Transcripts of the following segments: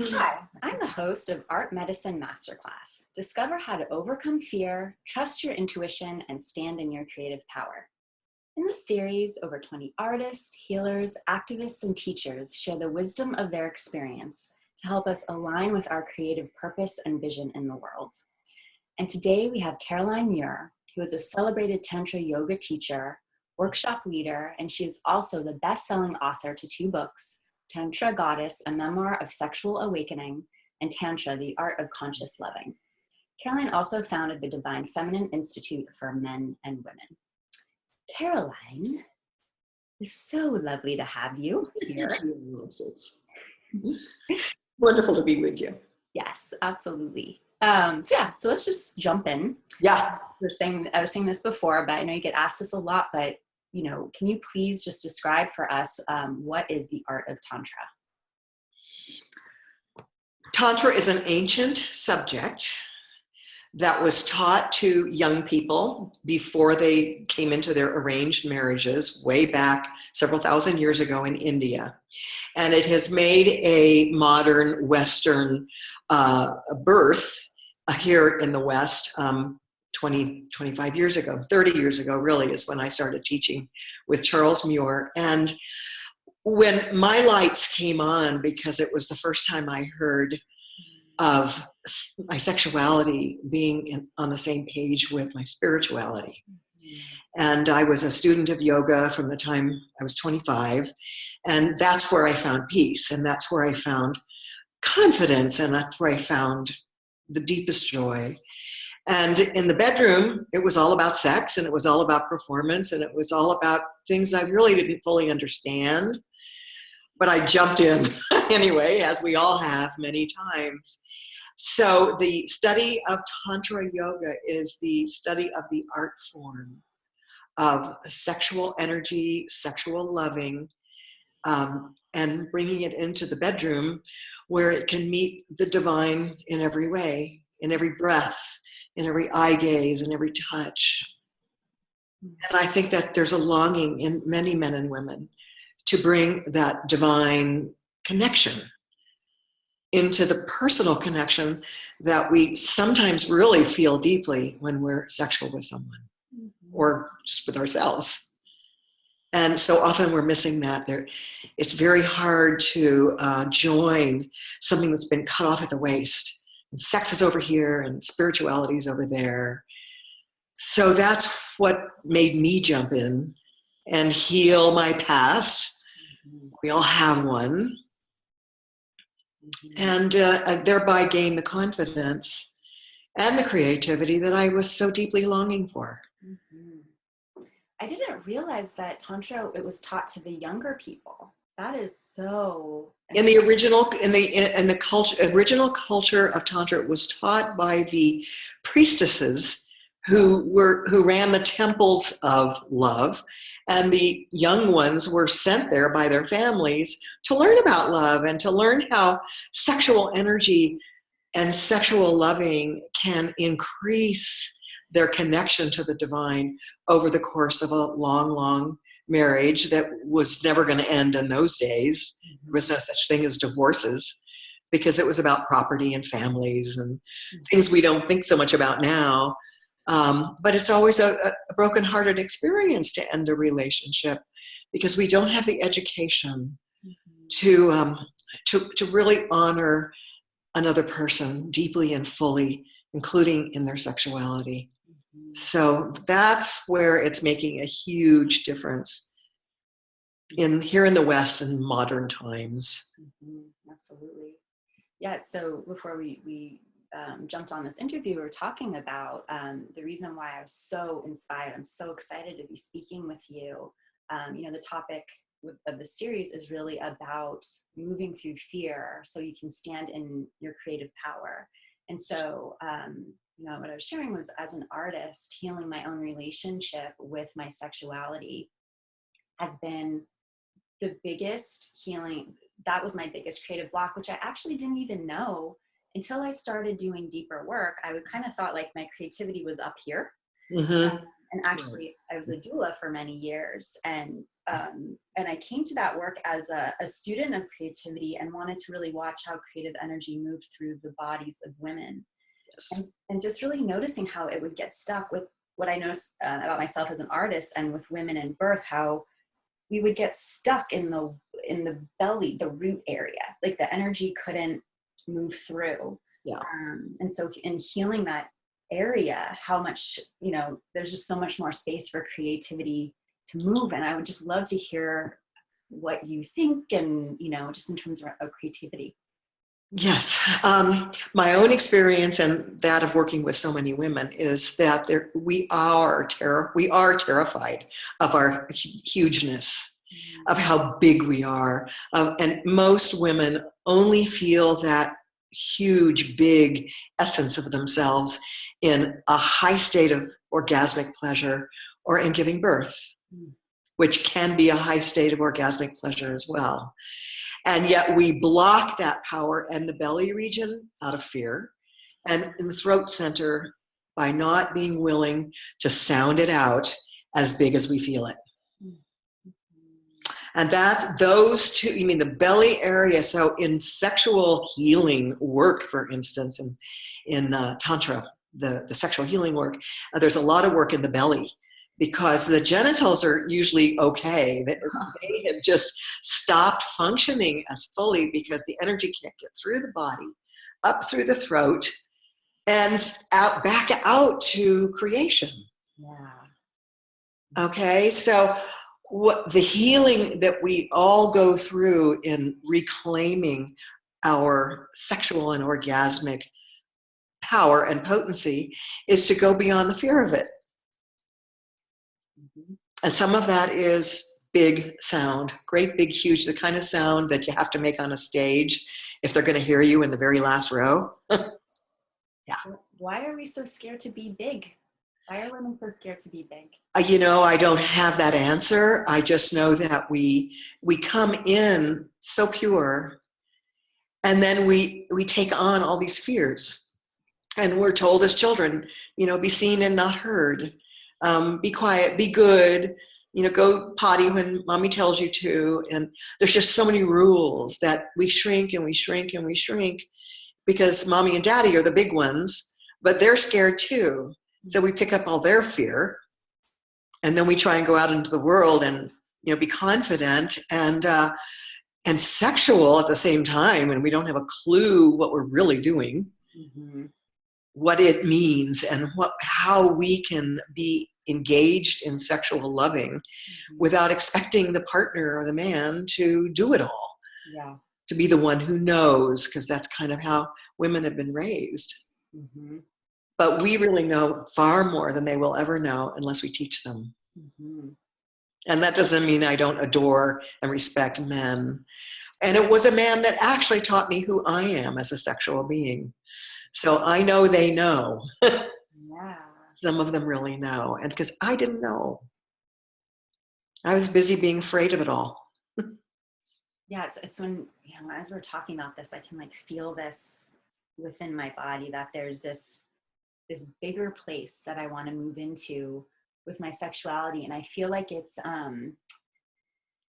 Hi, I'm the host of Art Medicine Masterclass. Discover how to overcome fear, trust your intuition, and stand in your creative power. In this series, over 20 artists, healers, activists, and teachers share the wisdom of their experience to help us align with our creative purpose and vision in the world. And today we have Caroline Muir, who is a celebrated Tantra yoga teacher, workshop leader, and she is also the best-selling author to 2 books, Tantra Goddess, a memoir of sexual awakening, and Tantra, the art of conscious loving. Caroline also founded the Divine Feminine Institute for Men and Women. Caroline, it's so lovely to have you here. Wonderful to be with you. Yes, absolutely. So let's just jump in. Yeah. I was saying this before, but I know you get asked this a lot, but can you please just describe for us what is the art of Tantra? Tantra is an ancient subject that was taught to young people before they came into their arranged marriages way back several thousand years ago in India. And it has made a modern Western birth here in the West 25 years ago, 30 years ago really is when I started teaching with Charles Muir. And when my lights came on, because it was the first time I heard of my sexuality being on the same page with my spirituality. And I was a student of yoga from the time I was 25. And that's where I found peace. And that's where I found confidence. And that's where I found the deepest joy. And in the bedroom, it was all about sex, and it was all about performance, and it was all about things I really didn't fully understand. But I jumped in anyway, as we all have many times. So the study of Tantra Yoga is the study of the art form of sexual energy, sexual loving, and bringing it into the bedroom where it can meet the divine in every way, in every breath, in every eye gaze, in every touch. And I think that there's a longing in many men and women to bring that divine connection into the personal connection that we sometimes really feel deeply when we're sexual with someone or just with ourselves. And so often we're missing that. It's very hard to join something that's been cut off at the waist. And sex is over here and spirituality is over there. So that's what made me jump in and heal my past. We all have one. And thereby gain the confidence and the creativity that I was so deeply longing for. I didn't realize that Tantra, it was taught to the younger people. That is so. In the original original culture of Tantra, it was taught by the priestesses who ran the temples of love, and the young ones were sent there by their families to learn about love and to learn how sexual energy and sexual loving can increase their connection to the divine over the course of a long, long marriage that was never going to end in those days. There was no such thing as divorces because it was about property and families and things we don't think so much about now. But it's always a broken-hearted experience to end a relationship because we don't have the education to really honor another person deeply and fully, including in their sexuality. So that's where it's making a huge difference here in the West in modern times. Absolutely. Yeah. So before we jumped on this interview, we were talking about the reason why I was so inspired. I'm so excited to be speaking with you. The topic of the series is really about moving through fear so you can stand in your creative power. And so, what I was sharing was, as an artist, healing my own relationship with my sexuality has been the biggest healing. That was my biggest creative block, which I actually didn't even know until I started doing deeper work. I would kind of thought like my creativity was up here. And actually, I was a doula for many years, and I came to that work as a student of creativity and wanted to really watch how creative energy moved through the bodies of women, Yes. and just really noticing how it would get stuck with what I noticed about myself as an artist and with women in birth, how we would get stuck in the belly, the root area, like the energy couldn't move through. Yeah. And so in healing that area, how much, there's just so much more space for creativity to move. And I would just love to hear what you think, and, just in terms of creativity. Yes. My own experience and that of working with so many women is that we are terrified of our hugeness, of how big we are. And most women only feel that huge, big essence of themselves in a high state of orgasmic pleasure or in giving birth, which can be a high state of orgasmic pleasure as well. And yet we block that power in the belly region out of fear, and in the throat center by not being willing to sound it out as big as we feel it. And that's those two, you mean the belly area. So in sexual healing work, for instance, in Tantra, the sexual healing work, there's a lot of work in the belly, because the genitals are usually okay. They have just stopped functioning as fully because the energy can't get through the body, up through the throat, and back out to creation. Yeah. Okay, so what the healing that we all go through in reclaiming our sexual and orgasmic power and potency is to go beyond the fear of it. And some of that is big sound, great, big, huge, the kind of sound that you have to make on a stage if they're going to hear you in the very last row. Yeah. Why are we so scared to be big? Why are women so scared to be big? I don't have that answer. I just know that we come in so pure, and then we take on all these fears. And we're told as children, be seen and not heard. Be quiet, be good, go potty when mommy tells you to. And there's just so many rules that we shrink and we shrink and we shrink because mommy and daddy are the big ones, but they're scared too. So we pick up all their fear, and then we try and go out into the world and, be confident and sexual at the same time. And we don't have a clue what we're really doing. Mm-hmm. What it means and how we can be engaged in sexual loving without expecting the partner or the man to do it all. Yeah. To be the one who knows, because that's kind of how women have been raised. Mm-hmm. But we really know far more than they will ever know unless we teach them. Mm-hmm. And that doesn't mean I don't adore and respect men. And it was a man that actually taught me who I am as a sexual being. So I know they know. Yeah. Some of them really know. And because I didn't know. I was busy being afraid of it all. Yeah, it's when, as we're talking about this, I can feel this within my body, that there's this bigger place that I want to move into with my sexuality. And I feel like it's,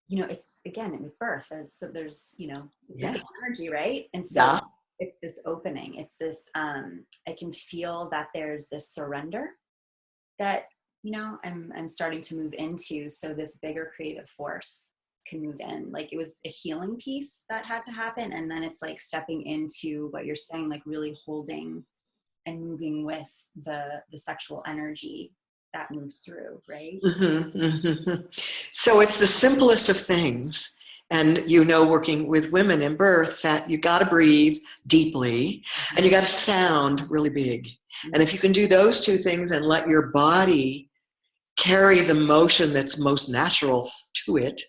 it's, again, with birth, there's this energy, right? And so it's this opening. It's this, I can feel that there's this surrender that, I'm starting to move into. So this bigger creative force can move in. It was a healing piece that had to happen. And then it's stepping into what you're saying, really holding and moving with the sexual energy that moves through, right? Mm-hmm, mm-hmm. So it's the simplest of things. And working with women in birth, that you got to breathe deeply and you got to sound really big. And if you can do those two things and let your body carry the motion that's most natural to it,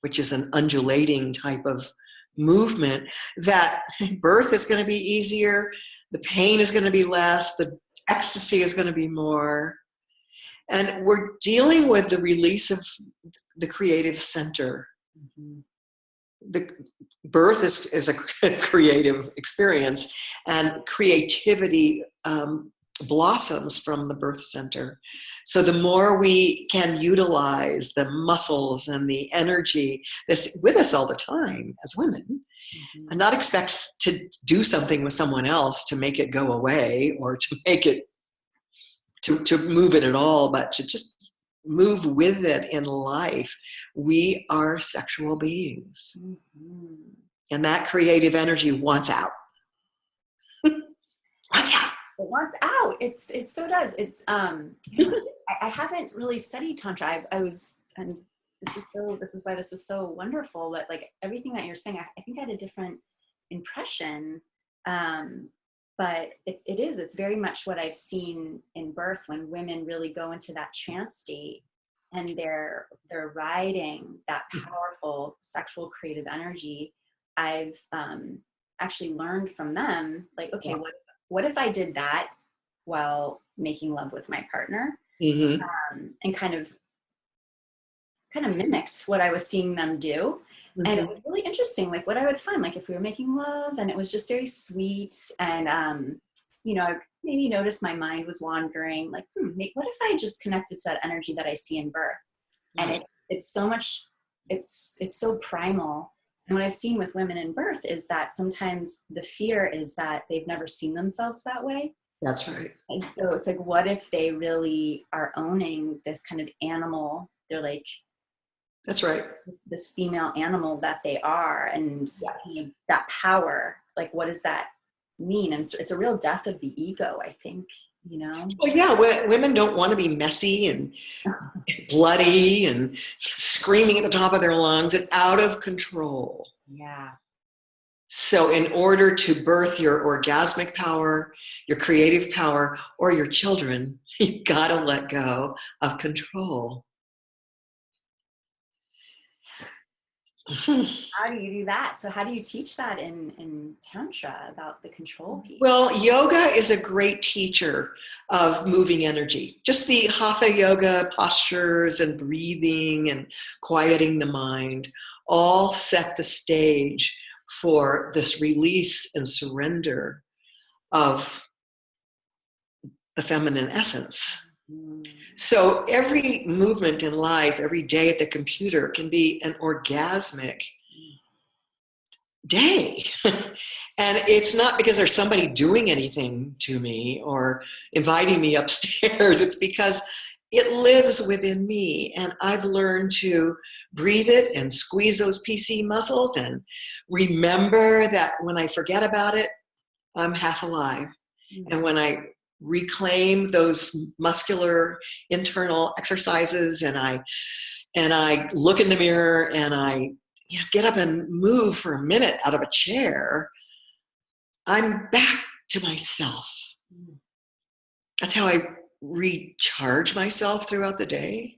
which is an undulating type of movement, that birth is going to be easier, the pain is going to be less, the ecstasy is going to be more. And we're dealing with the release of the creative center. Mm-hmm. The birth is a creative experience, and creativity blossoms from the birth center. So the more we can utilize the muscles and the energy that's with us all the time as women, and not expect to do something with someone else to make it go away or to make it, to move it at all, but to just move with it in life. We are sexual beings. And that creative energy wants out. Wants out. It wants out. It so does. It's I haven't really studied tantra. I was, and this is why this is so wonderful. But like everything that you're saying, I think I had a different impression. But it's very much what I've seen in birth, when women really go into that trance state and they're riding that powerful sexual creative energy. I've actually learned from them, like, okay, what if I did that while making love with my partner, and kind of mimicked what I was seeing them do. And it was really interesting, like what I would find, like if we were making love and it was just very sweet, and you know, I maybe noticed my mind was wandering, like, what if I just connected to that energy that I see in birth? And it's so much, it's so primal. And what I've seen with women in birth is that sometimes the fear is that they've never seen themselves that way. That's right. And so it's like, what if they really are owning this kind of animal? They're like, that's right. This female animal that they are, and that power, like, what does that mean? And it's a real death of the ego, I think, you know? Well, yeah, women don't want to be messy and bloody and screaming at the top of their lungs and out of control. Yeah. So in order to birth your orgasmic power, your creative power, or your children, you've got to let go of control. How do you do that? So how do you teach that in Tantra about the control piece? Well, yoga is a great teacher of moving energy. Just the hatha yoga postures and breathing and quieting the mind all set the stage for this release and surrender of the feminine essence. So every movement in life, every day at the computer can be an orgasmic day. And it's not because there's somebody doing anything to me or inviting me upstairs. It's because it lives within me, and I've learned to breathe it and squeeze those PC muscles and remember that when I forget about it, I'm half alive. And when I reclaim those muscular internal exercises, and I look in the mirror and I get up and move for a minute out of a chair, I'm back to myself. That's how I recharge myself throughout the day.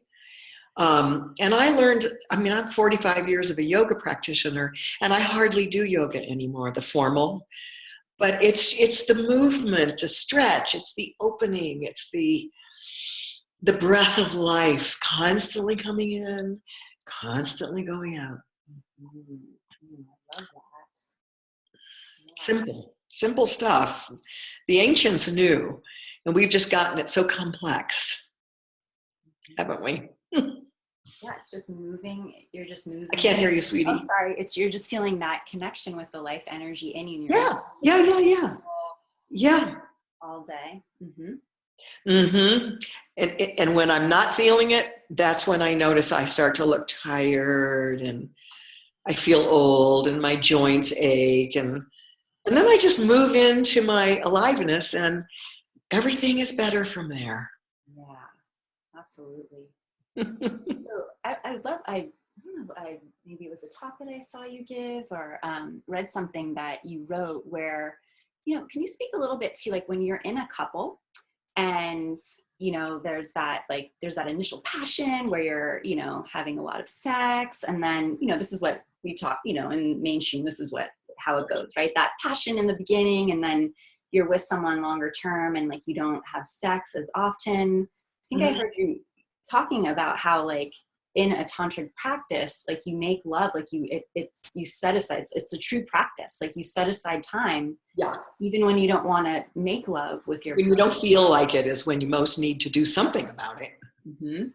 And I learned, I'm 45 years of a yoga practitioner, and I hardly do yoga anymore, the formal. But it's the movement to stretch, it's the opening, it's the breath of life constantly coming in, constantly going out. I love that. Simple stuff. The ancients knew, and we've just gotten it so complex, haven't we? Yeah, it's just moving. You're just moving. I can't hear you, sweetie. Oh, sorry. You're just feeling that connection with the life energy in you. Yeah. All day. And when I'm not feeling it, that's when I notice I start to look tired and I feel old and my joints ache, and then I just move into my aliveness, and everything is better from there. Yeah, absolutely. So I don't know, maybe it was a talk that I saw you give, or read something that you wrote where, can you speak a little bit to, like, when you're in a couple and, there's that initial passion where you're, having a lot of sex, and then, this is what we talk, in mainstream, this is how it goes, right? That passion in the beginning, and then you're with someone longer term and, like, you don't have sex as often. I think I heard you talking about how, like, in a tantric practice, like you make love, like you set aside, it's a true practice. Like you set aside time, Yeah. even when you don't want to make love with your When you don't feel like it is when you most need to do something about it. Mm-hmm.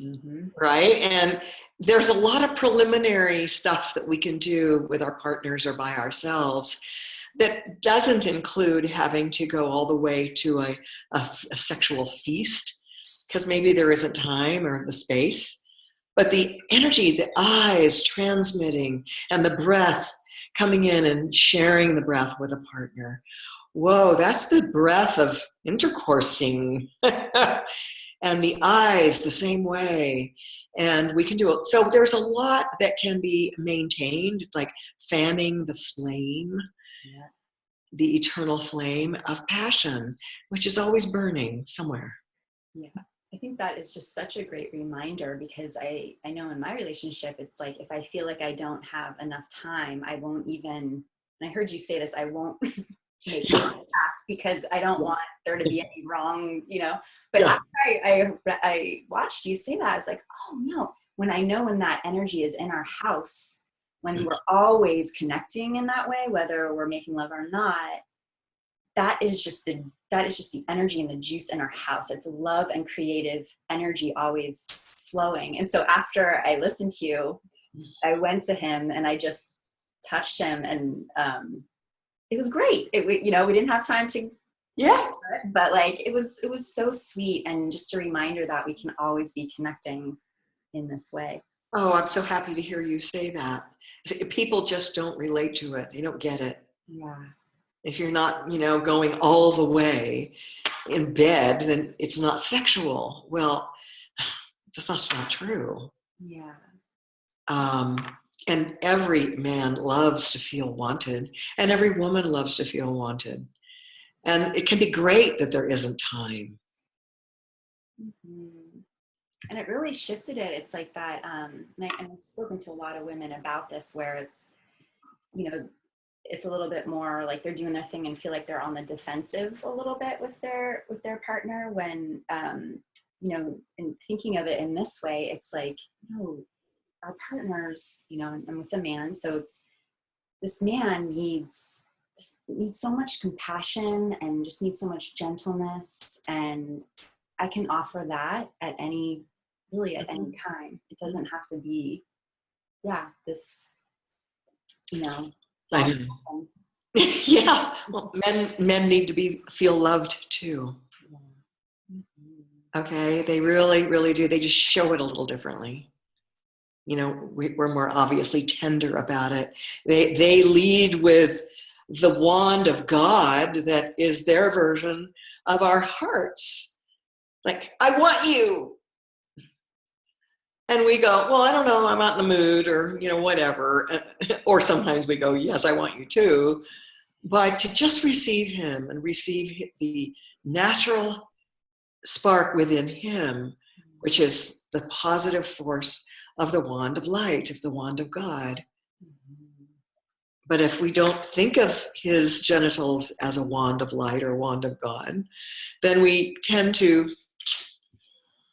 Mm-hmm. Right? And there's a lot of preliminary stuff that we can do with our partners or by ourselves that doesn't include having to go all the way to a sexual feast, because maybe there isn't time or the space. But the energy, the eyes transmitting, and the breath coming in and sharing the breath with a partner. Whoa, that's the breath of intercoursing. And the eyes the same way. And we can do it. So there's a lot that can be maintained, like fanning the flame, Yeah. the eternal flame of passion, which is always burning somewhere. Yeah. I think that is just such a great reminder, because I know in my relationship, it's like, if I feel like I don't have enough time, I won't even, and I heard you say this, I won't make contact, because I don't want there to be any wrong, but Yeah. after I watched you say that, I was like, oh no, when that energy is in our house, when we're always connecting in that way, whether we're making love or not, that is just the energy and the juice in our house. It's love and creative energy always flowing. And so after I listened to you, I went to him and I just touched him, and it was great. We didn't have time to, but like it was so sweet, and just a reminder that we can always be connecting in this way. Oh, I'm so happy to hear you say that. People just don't relate to it. They don't get it. Yeah. If you're not, going all the way in bed, then it's not sexual. Well, that's not true. Yeah. And every man loves to feel wanted, and every woman loves to feel wanted. And it can be great that there isn't time. Mm-hmm. And it really shifted it. It's like that, and I've spoken to a lot of women about this, where it's, it's a little bit more like they're doing their thing and feel like they're on the defensive a little bit with their partner, when, in thinking of it in this way, it's like, no, our partners, and with a man, so it's, this man needs so much compassion and just needs so much gentleness, and I can offer that at any time. It doesn't have to be, this, I know. Yeah. Well, men need to feel loved too. Okay. They really, really do. They just show it a little differently. We're more obviously tender about it. They lead with the wand of God that is their version of our hearts. Like, I want you. And we go, well, I don't know, I'm not in the mood, or, whatever. Or sometimes we go, yes, I want you too. But to just receive him and receive the natural spark within him, which is the positive force of the wand of light, of the wand of God. But if we don't think of his genitals as a wand of light or wand of God, then we tend to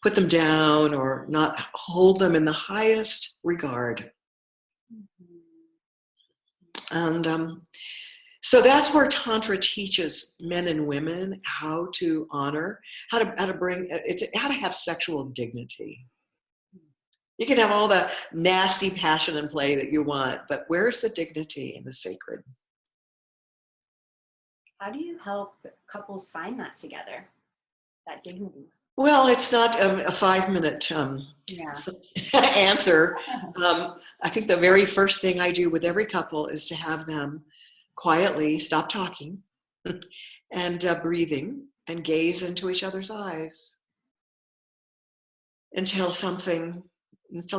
put them down or not hold them in the highest regard. And so that's where Tantra teaches men and women how to honor, how to have sexual dignity. You can have all the nasty passion and play that you want, but where's the dignity and the sacred? How do you help couples find that together, that dignity? Well, it's not a 5-minute answer. I think the very first thing I do with every couple is to have them quietly stop talking and breathing and gaze into each other's eyes until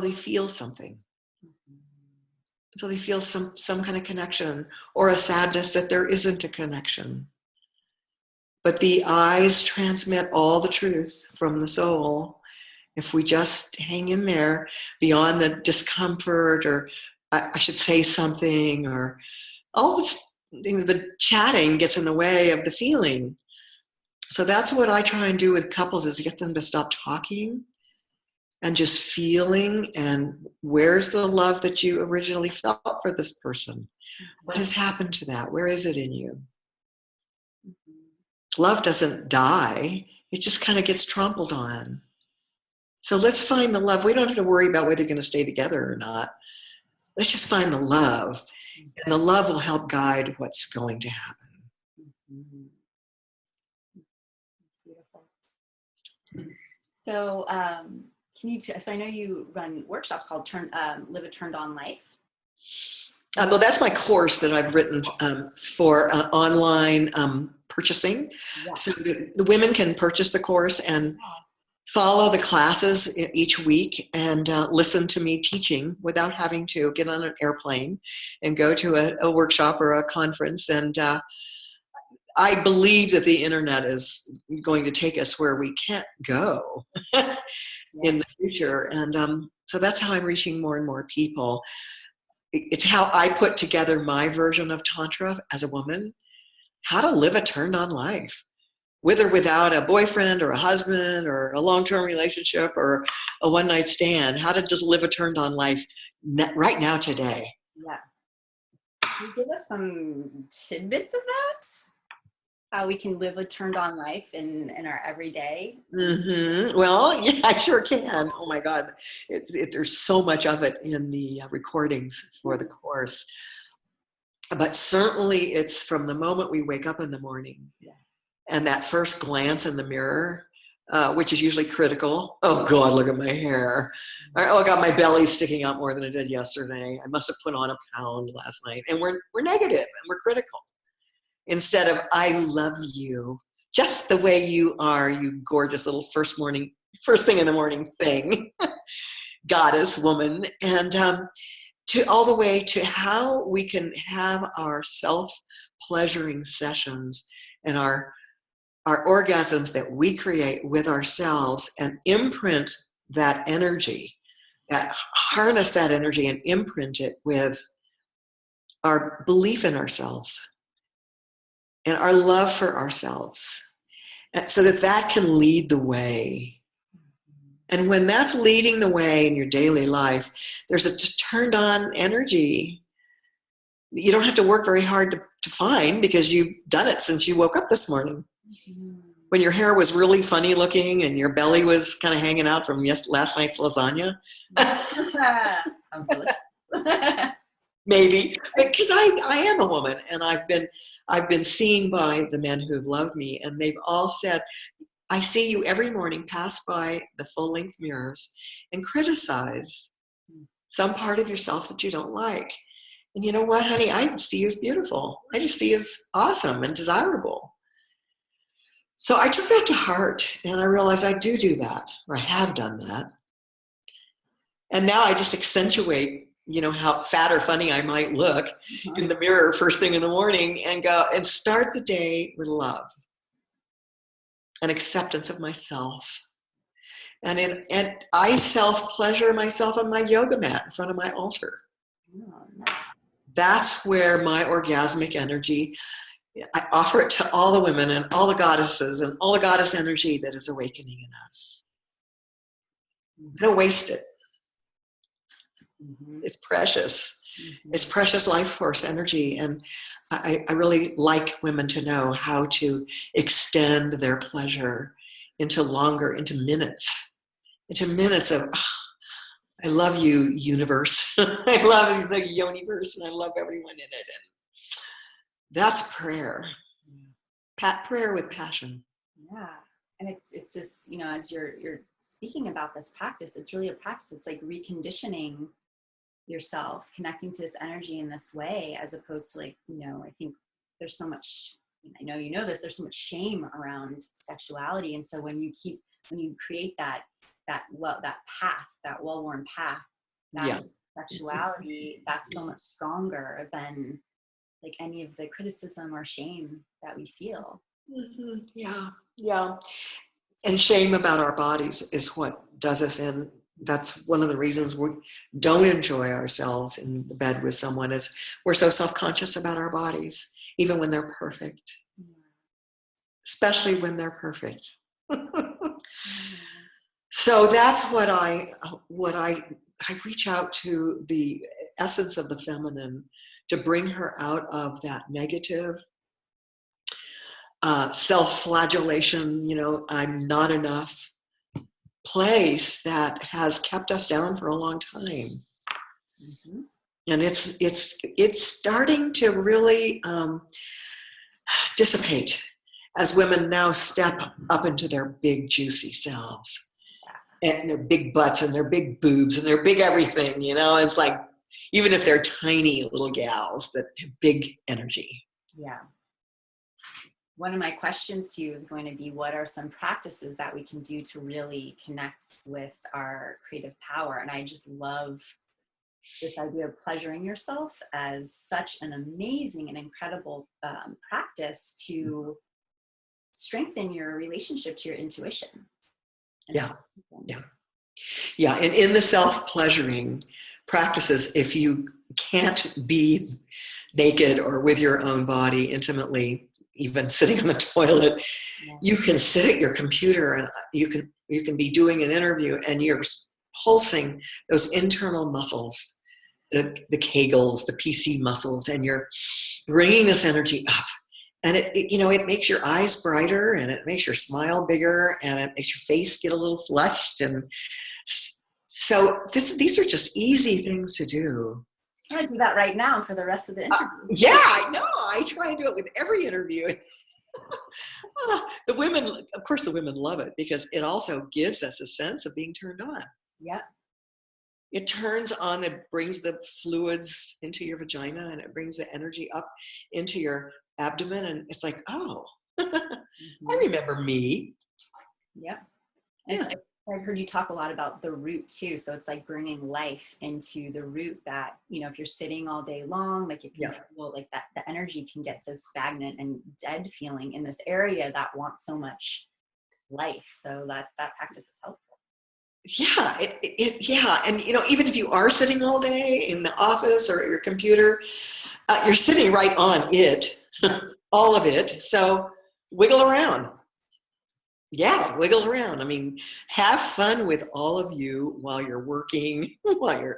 they feel something. Until they feel some kind of connection, or a sadness that there isn't a connection. But the eyes transmit all the truth from the soul. If we just hang in there beyond the discomfort, or I should say something, or all this, the chatting gets in the way of the feeling. So that's what I try and do with couples, is get them to stop talking and just feeling, and where's the love that you originally felt for this person? What has happened to that? Where is it in you? Love doesn't die. It just kind of gets trampled on. So let's find the love. We don't have to worry about whether you're going to stay together or not. Let's just find the love. And the love will help guide what's going to happen. That's beautiful. So, so I know you run workshops called Live a Turned On Life. Well, that's my course that I've written for online purchasing. Yeah. So the women can purchase the course and follow the classes each week and listen to me teaching without having to get on an airplane and go to a workshop or a conference. And I believe that the internet is going to take us where we can't go in the future. And so that's how I'm reaching more and more people. It's how I put together my version of Tantra as a woman, how to live a turned on life, with or without a boyfriend or a husband or a long-term relationship or a one-night stand, how to just live a turned on life right now, today. Yeah. Can you give us some tidbits of that? How we can live a turned on life in our everyday? Mm-hmm. Well, yeah, I sure can. Oh my God. There's so much of it in the recordings for the course. But certainly it's from the moment we wake up in the morning and that first glance in the mirror, which is usually critical. Oh God, look at my hair. Oh God, my belly's sticking out more than it did yesterday. I must have put on a pound last night. And we're negative and we're critical. Instead of, I love you just the way you are, you gorgeous little first thing in the morning thing, goddess, woman, and to all the way to how we can have our self-pleasuring sessions and our orgasms that we create with ourselves and imprint that energy, that harness that energy and imprint it with our belief in ourselves and our love for ourselves, so that can lead the way. And when that's leading the way in your daily life, there's a turned on energy. You don't have to work very hard to find, because you've done it since you woke up this morning. When your hair was really funny looking and your belly was kind of hanging out from last night's lasagna. Sounds silly. Maybe, because I am a woman, and I've been seen by the men who've loved me, and they've all said, I see you every morning pass by the full-length mirrors and criticize some part of yourself that you don't like. And you know what, honey? I see you as beautiful. I just see you as awesome and desirable. So I took that to heart, and I realized I do that, or I have done that. And now I just accentuate, how fat or funny I might look in the mirror first thing in the morning, and go and start the day with love and acceptance of myself. And I self-pleasure myself on my yoga mat in front of my altar. That's where my orgasmic energy, I offer it to all the women and all the goddesses and all the goddess energy that is awakening in us. Don't waste it. It's precious. It's precious life force energy. And I really like women to know how to extend their pleasure into minutes of, I love you, universe. I love the universe, and I love everyone in it. And that's prayer. Prayer with passion. Yeah. And it's just, as you're speaking about this practice, it's really a practice. It's like reconditioning yourself, connecting to this energy in this way, as opposed to I think there's so much, I know you know this, there's so much shame around sexuality. And so when you create that path, that well-worn path, that sexuality, that's so much stronger than any of the criticism or shame that we feel. Mm-hmm. Yeah. And shame about our bodies is what does us in. That's one of the reasons we don't enjoy ourselves in the bed with someone, is we're so self-conscious about our bodies, even when they're perfect. Especially when they're perfect. So that's I reach out to the essence of the feminine to bring her out of that negative self-flagellation, I'm not enough place that has kept us down for a long time. Mm-hmm. And it's starting to really dissipate as women now step up into their big juicy selves and their big butts and their big boobs and their big everything. It's like, even if they're tiny little gals that have big energy. Yeah. One of my questions to you is going to be, what are some practices that we can do to really connect with our creative power? And I just love this idea of pleasuring yourself as such an amazing and incredible practice to strengthen your relationship to your intuition. Yeah. And in the self-pleasuring practices, if you can't be naked or with your own body intimately, even sitting on the toilet, you can sit at your computer and you can be doing an interview and you're pulsing those internal muscles, the Kegels, the PC muscles, and you're bringing this energy up. And it makes your eyes brighter, and it makes your smile bigger, and it makes your face get a little flushed. And so these are just easy things to do. I'm going to do that right now for the rest of the interview. Yeah, I know. I try and do it with every interview. The women love it because it also gives us a sense of being turned on. Yeah. It turns on, it brings the fluids into your vagina, and it brings the energy up into your abdomen. And it's like, oh, I remember me. Yeah. I've heard you talk a lot about the root too. So it's like bringing life into the root that, if you're sitting all day long, like if you feel like that, the energy can get so stagnant and dead feeling in this area that wants so much life. So that practice is helpful. Yeah. And, even if you are sitting all day in the office or at your computer, you're sitting right on it, all of it. So wiggle around. Yeah, wiggle around. I mean, have fun with all of you while you're working, while you're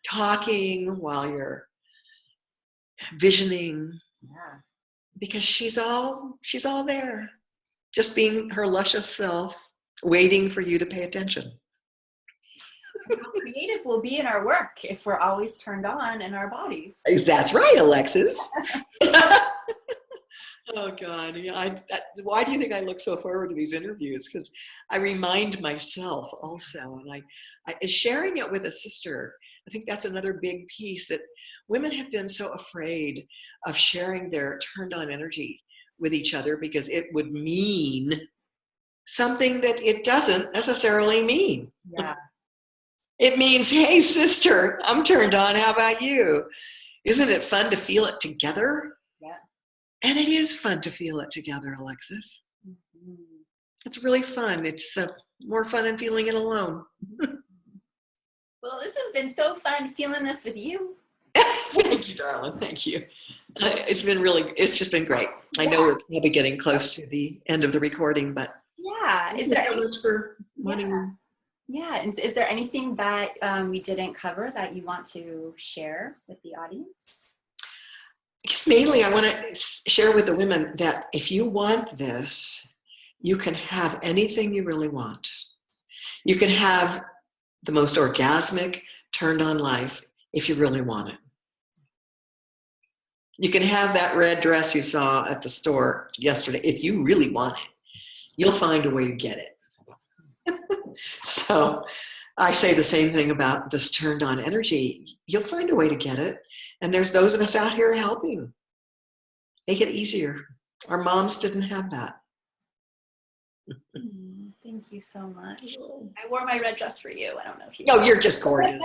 talking, while you're visioning. Yeah. Because she's all there, just being her luscious self, waiting for you to pay attention. How creative we'll be in our work if we're always turned on in our bodies. That's right, Alexis. Oh God, yeah. Why do you think I look so forward to these interviews? Because I remind myself also, and I sharing it with a sister. I think that's another big piece, that women have been so afraid of sharing their turned on energy with each other because it would mean something that it doesn't necessarily mean. Yeah. It means, hey, sister, I'm turned on. How about you? Isn't it fun to feel it together? Yeah. And it is fun to feel it together, Alexis. Mm-hmm. It's really fun. It's more fun than feeling it alone. Well, this has been so fun feeling this with you. Thank you, darling. Thank you. It's just been great. I know we're probably getting close to the end of the recording, but thank you so much for wanting. Yeah. And is there anything that we didn't cover that you want to share with the audience? I guess mainly I want to share with the women that if you want this, you can have anything you really want. You can have the most orgasmic, turned on life if you really want it. You can have that red dress you saw at the store yesterday. If you really want it, you'll find a way to get it. So I say the same thing about this turned on energy. You'll find a way to get it. And there's those of us out here helping make it easier. Our moms didn't have that. Thank you so much. I wore my red dress for you. I don't know if you. No, you're just gorgeous.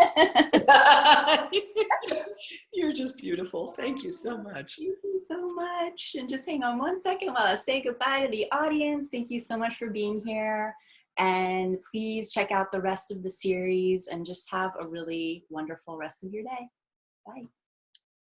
You're just beautiful. Thank you so much. Thank you so much. And just hang on one second while I say goodbye to the audience. Thank you so much for being here. And please check out the rest of the series and just have a really wonderful rest of your day. Bye.